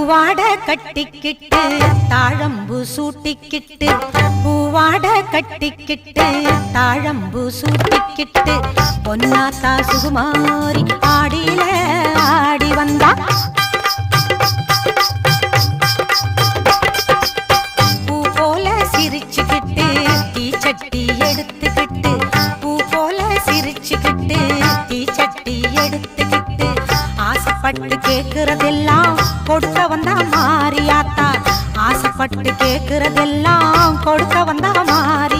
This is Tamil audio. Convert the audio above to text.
பூவாட கட்டிக்கிட்டு தாழம்பு சூட்டிக்கிட்டு பூவாட கட்டிக்கிட்டு தாழம்பு சூட்டிக்கிட்டு பொன்னாத்தா சுகுமாரி ஆடியில ஆடி வந்தா பூ போல சிரிச்சுக்கிட்டு தீச்சட்டி எடுத்துக்கிட்டு பூ போல சிரிச்சுக்கிட்டு தீச்சட்டி எடுத்துக்கிட்டு ஆசைப்பட்டு கேக்குறதெல்லாம் கொடுக்க வந்தா மாரியாத்தா ஆசைப்பட்டு கேக்குறதெல்லாம் கொடுக்க வந்தா மாறி